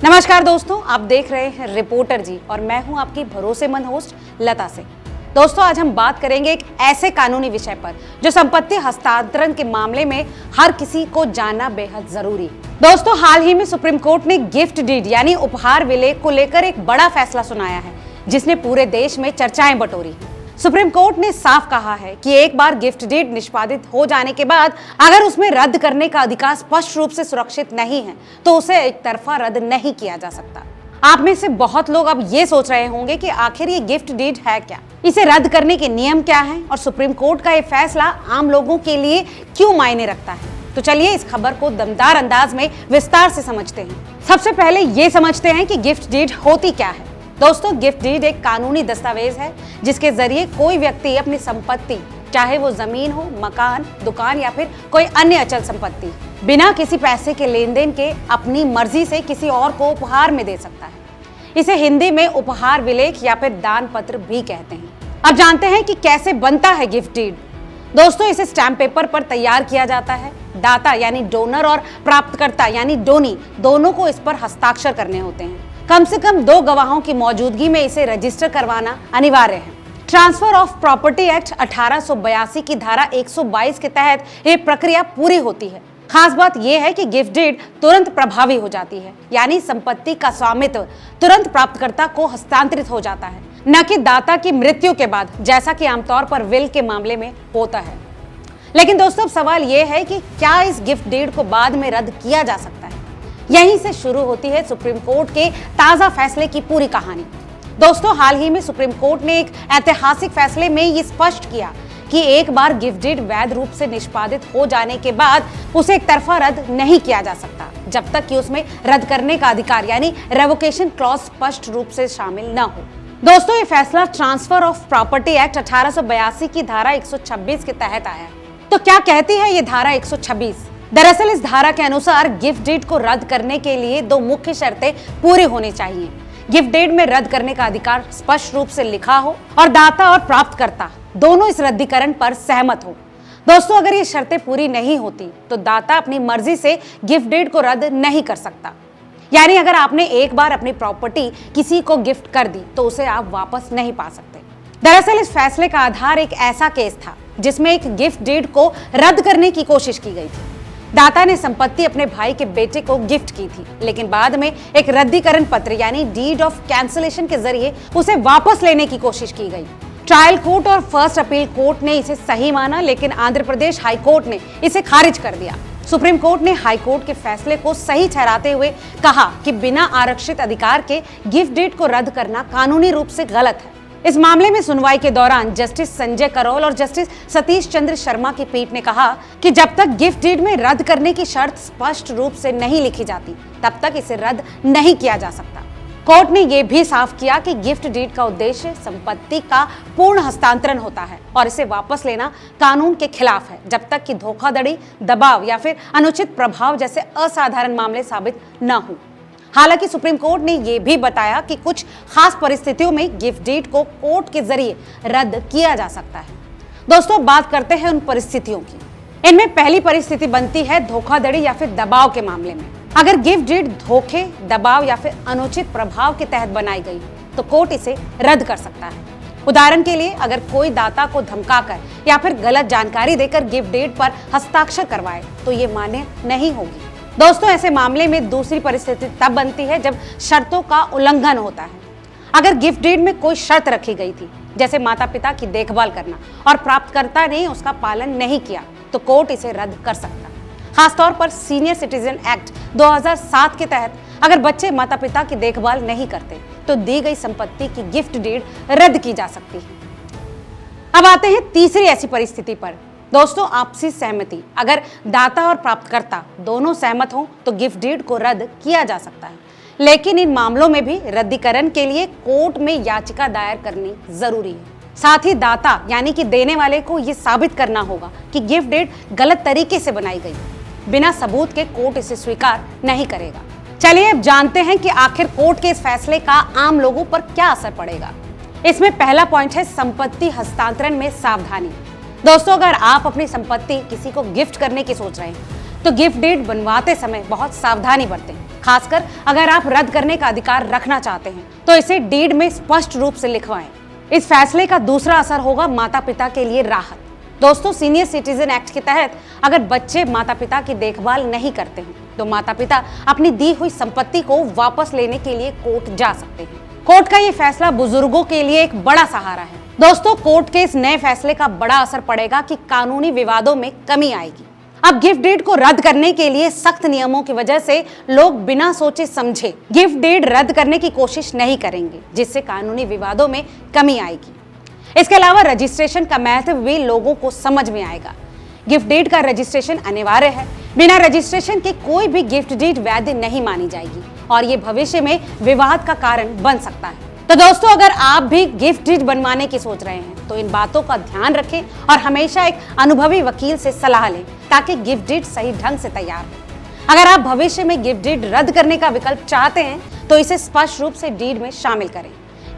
नमस्कार दोस्तों, आप देख रहे हैं रिपोर्टर जी और मैं हूं आपकी भरोसेमंद होस्ट लता से। दोस्तों, आज हम बात करेंगे एक ऐसे कानूनी विषय पर जो संपत्ति हस्तांतरण के मामले में हर किसी को जानना बेहद जरूरी है। दोस्तों, हाल ही में सुप्रीम कोर्ट ने गिफ्ट डीड यानी उपहार विलेख को लेकर एक बड़ा फैसला सुनाया है, जिसने पूरे देश में चर्चाएं बटोरी। सुप्रीम कोर्ट ने साफ कहा है कि एक बार गिफ्ट डीड निष्पादित हो जाने के बाद अगर उसमें रद्द करने का अधिकार स्पष्ट रूप से सुरक्षित नहीं है तो उसे एक तरफा रद्द नहीं किया जा सकता। आप में से बहुत लोग अब ये सोच रहे होंगे कि आखिर ये गिफ्ट डीड है क्या, इसे रद्द करने के नियम क्या हैं और सुप्रीम कोर्ट का ये फैसला आम लोगों के लिए क्यों मायने रखता है। तो चलिए इस खबर को दमदार अंदाज में विस्तार से समझते हैं। सबसे पहले ये समझते हैं कि गिफ्ट डीड होती क्या है। दोस्तों, गिफ्ट डीड एक कानूनी दस्तावेज है जिसके जरिए कोई व्यक्ति अपनी संपत्ति, चाहे वो जमीन हो, मकान, दुकान या फिर कोई अन्य अचल संपत्ति, बिना किसी पैसे के लेन देन के अपनी मर्जी से किसी और को उपहार में दे सकता है। इसे हिंदी में उपहार विलेख या फिर दान पत्र भी कहते हैं। अब जानते हैं कि कैसे बनता है गिफ्ट डीड। दोस्तों, इसे स्टैम्प पेपर पर तैयार किया जाता है। दाता यानी डोनर और प्राप्तकर्ता यानी डोनी दोनों को इस पर हस्ताक्षर करने होते हैं। कम से कम 2 गवाहों की मौजूदगी में इसे रजिस्टर करवाना अनिवार्य है। ट्रांसफर ऑफ प्रॉपर्टी एक्ट 1882 की धारा 122 के तहत ये प्रक्रिया पूरी होती है। खास बात यह है कि गिफ्ट डीड तुरंत प्रभावी हो जाती है, यानी संपत्ति का स्वामित्व तुरंत प्राप्तकर्ता को हस्तांतरित हो जाता है, न कि दाता की मृत्यु के बाद, जैसा कि आमतौर पर विल के मामले में होता है। लेकिन दोस्तों, अब सवाल यह है कि क्या इस गिफ्ट डीड को बाद में रद्द किया जा सकता है। यहीं से शुरू होती है सुप्रीम कोर्ट के ताजा फैसले की पूरी कहानी। दोस्तों, हाल ही में सुप्रीम कोर्ट ने एक ऐतिहासिक फैसले में ये स्पष्ट किया कि एक बार गिफ्ट डीड वैध रूप से निष्पादित हो जाने के बाद उसे एक तरफा रद्द नहीं किया जा सकता, जब तक कि उसमें रद्द करने का अधिकार यानी रेवोकेशन क्लॉज स्पष्ट रूप से शामिल न हो। दोस्तों, ये फैसला ट्रांसफर ऑफ प्रॉपर्टी एक्ट 1882 की धारा 126 के तहत आया। तो क्या कहती है ये धारा 126? दरअसल इस धारा के अनुसार गिफ्ट डीड को रद्द करने के लिए 2 मुख्य शर्तें पूरी होनी चाहिए। गिफ्ट डीड में रद्द करने का अधिकार स्पष्ट रूप से लिखा हो और दाता और प्राप्तकर्ता दोनों इस रद्दीकरण पर सहमत हो। दोस्तों, अगर ये शर्तें पूरी नहीं होती तो दाता अपनी मर्जी से गिफ्ट डीड को रद्द नहीं कर सकता। यानी अगर आपने एक बार अपनी प्रॉपर्टी किसी को गिफ्ट कर दी तो उसे आप वापस नहीं पा सकते। दरअसल इस फैसले का आधार एक ऐसा केस था जिसमें एक गिफ्ट डीड को रद्द करने की कोशिश की गई थी। दाता ने संपत्ति अपने भाई के बेटे को गिफ्ट की थी, लेकिन बाद में एक रद्दीकरण पत्र यानी डीड ऑफ कैंसिलेशन के जरिए उसे वापस लेने की कोशिश की गई। ट्रायल कोर्ट और फर्स्ट अपील कोर्ट ने इसे सही माना, लेकिन आंध्र प्रदेश हाई कोर्ट ने इसे खारिज कर दिया। सुप्रीम कोर्ट ने हाई कोर्ट के फैसले को सही ठहराते हुए कहा कि बिना आरक्षित अधिकार के गिफ्ट डीड को रद्द करना कानूनी रूप से गलत है। इस मामले में सुनवाई के दौरान जस्टिस संजय करोल और जस्टिस सतीश चंद्र शर्मा की पीठ ने कहा कि जब तक गिफ्ट डीड में रद्द करने की शर्त स्पष्ट रूप से नहीं लिखी जाती, तब तक इसे रद्द नहीं किया जा सकता। कोर्ट ने यह भी साफ किया कि गिफ्ट डीड का उद्देश्य संपत्ति का पूर्ण हस्तांतरण होता है और इसे वापस लेना कानून के खिलाफ है, जब तक कि धोखाधड़ी, दबाव या फिर अनुचित प्रभाव जैसे असाधारण मामले साबित न हो। हालांकि सुप्रीम कोर्ट ने यह भी बताया कि कुछ खास परिस्थितियों में गिफ्ट डीड को कोर्ट के जरिए रद्द किया जा सकता है। दोस्तों, बात करते हैं उन परिस्थितियों की। इनमें पहली परिस्थिति बनती है धोखाधड़ी या फिर दबाव के मामले में। अगर गिफ्ट डीड धोखे, दबाव या फिर अनुचित प्रभाव के तहत बनाई गई तो कोर्ट इसे रद्द कर सकता है। उदाहरण के लिए, अगर कोई दाता को धमकाकर या फिर गलत जानकारी देकर गिफ्ट डीड पर हस्ताक्षर करवाए तो ये मान्य नहीं होगी। दोस्तों, ऐसे मामले में दूसरी परिस्थिति तब बनती है जब शर्तों का उल्लंघन होता है। अगर गिफ्ट डीड में कोई शर्त रखी गई थी, जैसे माता पिता की देखभाल करना, और प्राप्तकर्ता ने उसका पालन नहीं किया, तो कोर्ट इसे रद्द कर सकता है। खासतौर पर सीनियर सिटीजन एक्ट 2007 के तहत अगर बच्चे माता पिता की देखभाल नहीं करते तो दी गई संपत्ति की गिफ्ट डीड रद्द की जा सकती है। अब आते हैं तीसरी ऐसी परिस्थिति पर। दोस्तों, आपसी सहमति। अगर दाता और प्राप्तकर्ता दोनों सहमत हों तो गिफ्ट डीड को रद्द किया जा सकता है, लेकिन इन मामलों में भी रद्दीकरण के लिए कोर्ट में याचिका दायर करनी जरूरी है। साथ ही दाता यानी कि देने वाले को यह साबित करना होगा कि गिफ्ट डीड गलत तरीके से बनाई गई। बिना सबूत के कोर्ट इसे स्वीकार नहीं करेगा। चलिए अब जानते हैं कि आखिर कोर्ट के इस फैसले का आम लोगों पर क्या असर पड़ेगा। इसमें पहला पॉइंट है संपत्ति हस्तांतरण में सावधानी। दोस्तों, अगर आप अपनी संपत्ति किसी को गिफ्ट करने की सोच रहे हैं तो गिफ्ट डीड बनवाते समय बहुत सावधानी बरतें। खासकर अगर आप रद्द करने का अधिकार रखना चाहते हैं तो इसे डीड में स्पष्ट रूप से लिखवाएं। इस फैसले का दूसरा असर होगा माता पिता के लिए राहत। दोस्तों, सीनियर सिटीजन एक्ट के तहत अगर बच्चे माता पिता की देखभाल नहीं करते हैं तो माता पिता अपनी दी हुई संपत्ति को वापस लेने के लिए कोर्ट जा सकते हैं। कोर्ट का ये फैसला बुजुर्गों के लिए एक बड़ा सहारा है। दोस्तों, कोर्ट के इस नए फैसले का बड़ा असर पड़ेगा कि कानूनी विवादों में कमी आएगी। अब गिफ्ट डीड को रद्द करने के लिए सख्त नियमों की वजह से लोग बिना सोचे समझे गिफ्ट डीड रद्द करने की कोशिश नहीं करेंगे, जिससे कानूनी विवादों में कमी आएगी। इसके अलावा रजिस्ट्रेशन का महत्व भी लोगों को समझ में आएगा। गिफ्ट डीड का रजिस्ट्रेशन अनिवार्य है। बिना रजिस्ट्रेशन के कोई भी गिफ्ट डीड वैध नहीं मानी जाएगी और ये भविष्य में विवाद का कारण बन सकता है। तो दोस्तों, अगर आप भी गिफ्ट डीड बनवाने की सोच रहे हैं तो इन बातों का ध्यान रखें और हमेशा एक अनुभवी वकील से सलाह लें ताकि गिफ्ट डीड सही ढंग से तैयार हो। अगर आप भविष्य में गिफ्ट डीड रद्द करने का विकल्प चाहते हैं तो इसे स्पष्ट रूप से डीड में शामिल करें।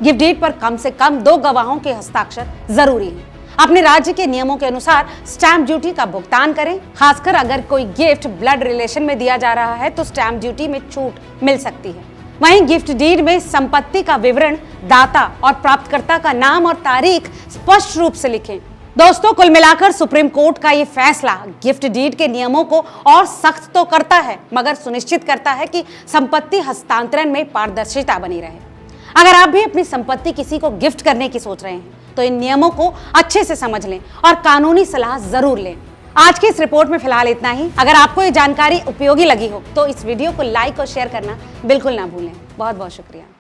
गिफ्ट डीड पर कम से कम 2 गवाहों के हस्ताक्षर जरूरी है। अपने राज्य के नियमों के अनुसार स्टैंप ड्यूटी का भुगतान करें। खासकर अगर कोई गिफ्ट ब्लड रिलेशन में दिया जा रहा है तो स्टैंप ड्यूटी में छूट मिल सकती है। वहीं गिफ्ट डीड में संपत्ति का विवरण, दाता और प्राप्तकर्ता का नाम और तारीख स्पष्ट रूप से लिखें। दोस्तों, कुल मिलाकर सुप्रीम कोर्ट का ये फैसला गिफ्ट डीड के नियमों को और सख्त तो करता है मगर सुनिश्चित करता है कि संपत्ति हस्तांतरण में पारदर्शिता बनी रहे। अगर आप भी अपनी संपत्ति किसी को गिफ्ट करने की सोच रहे हैं तो इन नियमों को अच्छे से समझ लें और कानूनी सलाह जरूर लें। आज की इस रिपोर्ट में फिलहाल इतना ही। अगर आपको ये जानकारी उपयोगी लगी हो तो इस वीडियो को लाइक और शेयर करना बिल्कुल ना भूलें। बहुत बहुत शुक्रिया।